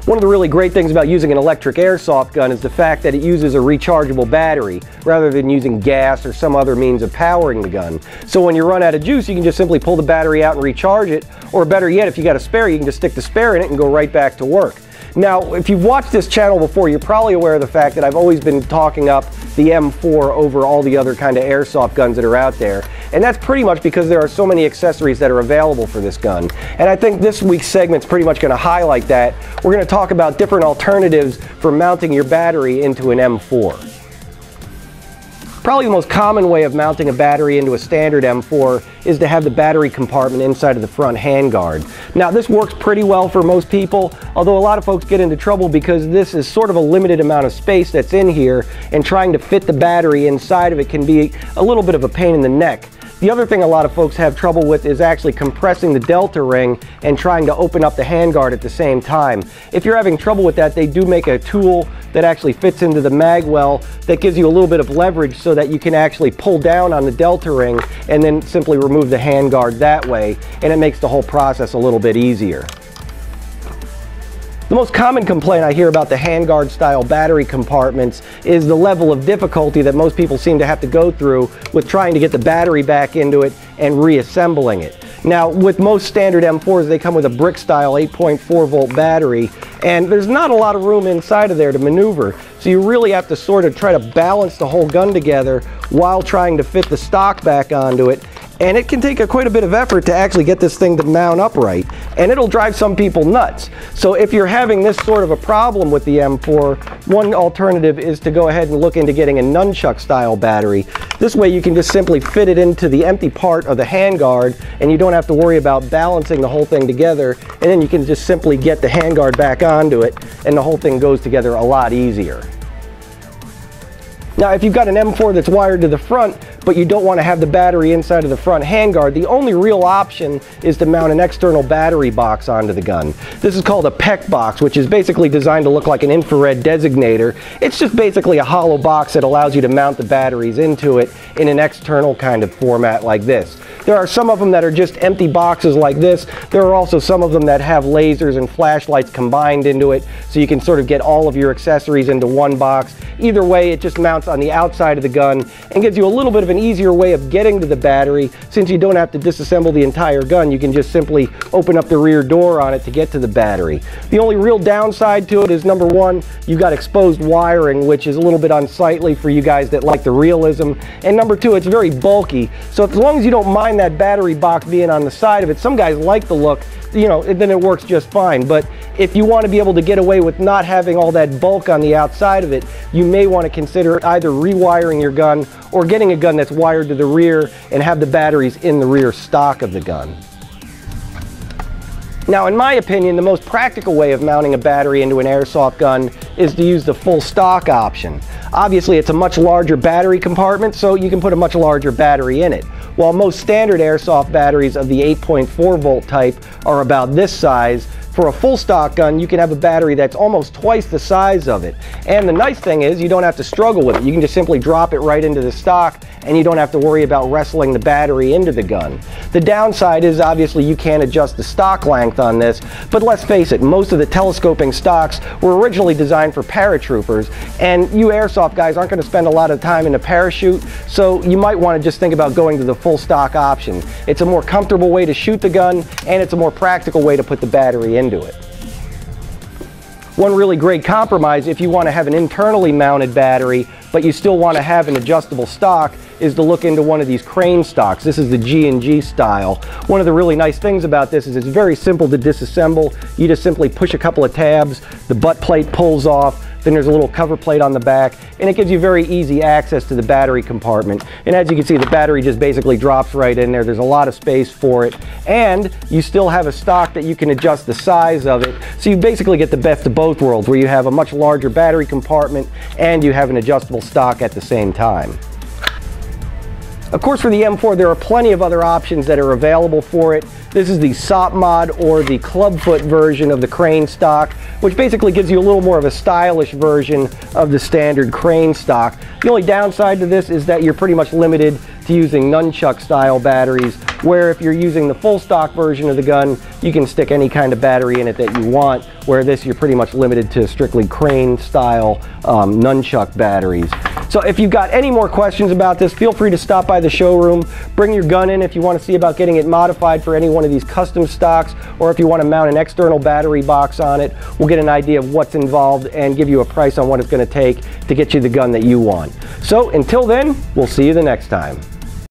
One of the really great things about using an electric airsoft gun is the fact that it uses a rechargeable battery rather than using gas or some other means of powering the gun. So when you run out of juice, you can just simply pull the battery out and recharge it, or better yet, if you got a spare, you can just stick the spare in it and go right back to work. Now, if you've watched this channel before, you're probably aware of the fact that I've always been talking up the M4 over all the other kind of airsoft guns that are out there. And that's pretty much because there are so many accessories that are available for this gun. And I think this week's segment's pretty much going to highlight that. We're going to talk about different alternatives for mounting your battery into an M4. Probably the most common way of mounting a battery into a standard M4 is to have the battery compartment inside of the front handguard. Now, this works pretty well for most people, although a lot of folks get into trouble because this is sort of a limited amount of space that's in here, and trying to fit the battery inside of it can be a little bit of a pain in the neck. The other thing a lot of folks have trouble with is actually compressing the delta ring and trying to open up the handguard at the same time. If you're having trouble with that, they do make a tool that actually fits into the mag well that gives you a little bit of leverage so that you can actually pull down on the delta ring and then simply remove the handguard that way, and it makes the whole process a little bit easier. The most common complaint I hear about the handguard style battery compartments is the level of difficulty that most people seem to have to go through with trying to get the battery back into it and reassembling it. Now, with most standard M4s, they come with a brick style 8.4 volt battery, and there's not a lot of room inside of there to maneuver. So you really have to sort of try to balance the whole gun together while trying to fit the stock back onto it. And it can take quite a bit of effort to actually get this thing to mount upright, and it'll drive some people nuts. So if you're having this sort of a problem with the M4, one alternative is to go ahead and look into getting a nunchuck style battery. This way you can just simply fit it into the empty part of the handguard, and you don't have to worry about balancing the whole thing together, and then you can just simply get the handguard back onto it, and the whole thing goes together a lot easier. Now, if you've got an M4 that's wired to the front, but you don't want to have the battery inside of the front handguard, the only real option is to mount an external battery box onto the gun. This is called a PEC box, which is basically designed to look like an infrared designator. It's just basically a hollow box that allows you to mount the batteries into it in an external kind of format like this. There are some of them that are just empty boxes like this. There are also some of them that have lasers and flashlights combined into it, so you can sort of get all of your accessories into one box. Either way, it just mounts on the outside of the gun and gives you a little bit of an easier way of getting to the battery. Since you don't have to disassemble the entire gun, you can just simply open up the rear door on it to get to the battery. The only real downside to it is, number one, you've got exposed wiring, which is a little bit unsightly for you guys that like the realism, and number two, it's very bulky. So as long as you don't mind that battery box being on the side of it, some guys like the look, you know, then it works just fine. But if you want to be able to get away with not having all that bulk on the outside of it, you may want to consider either rewiring your gun or getting a gun that's wired to the rear and have the batteries in the rear stock of the gun. Now, in my opinion, the most practical way of mounting a battery into an airsoft gun is to use the full stock option. Obviously, it's a much larger battery compartment, so you can put a much larger battery in it. While most standard airsoft batteries of the 8.4 volt type are about this size, for a full stock gun, you can have a battery that's almost twice the size of it. And the nice thing is you don't have to struggle with it. You can just simply drop it right into the stock, and you don't have to worry about wrestling the battery into the gun. The downside is obviously you can't adjust the stock length on this, but let's face it, most of the telescoping stocks were originally designed for paratroopers, and you airsoft guys aren't going to spend a lot of time in a parachute, so you might want to just think about going to the full stock option. It's a more comfortable way to shoot the gun, and it's a more practical way to put the battery into it. One really great compromise if you want to have an internally mounted battery but you still want to have an adjustable stock is to look into one of these crane stocks. This is the G&G style. One of the really nice things about this is it's very simple to disassemble. You just simply push a couple of tabs, the butt plate pulls off, then there's a little cover plate on the back, and it gives you very easy access to the battery compartment. And as you can see, the battery just basically drops right in there. There's a lot of space for it, and you still have a stock that you can adjust the size of it. So you basically get the best of both worlds, where you have a much larger battery compartment and you have an adjustable stock at the same time. Of course, for the M4, there are plenty of other options that are available for it. This is the SOP mod, or the clubfoot version of the crane stock, which basically gives you a little more of a stylish version of the standard crane stock. The only downside to this is that you're pretty much limited to using nunchuck style batteries, where if you're using the full stock version of the gun, you can stick any kind of battery in it that you want, where this you're pretty much limited to strictly crane style nunchuck batteries. So if you've got any more questions about this, feel free to stop by the showroom. Bring your gun in if you want to see about getting it modified for any one of these custom stocks, or if you want to mount an external battery box on it. We'll get an idea of what's involved and give you a price on what it's going to take to get you the gun that you want. So until then, we'll see you the next time.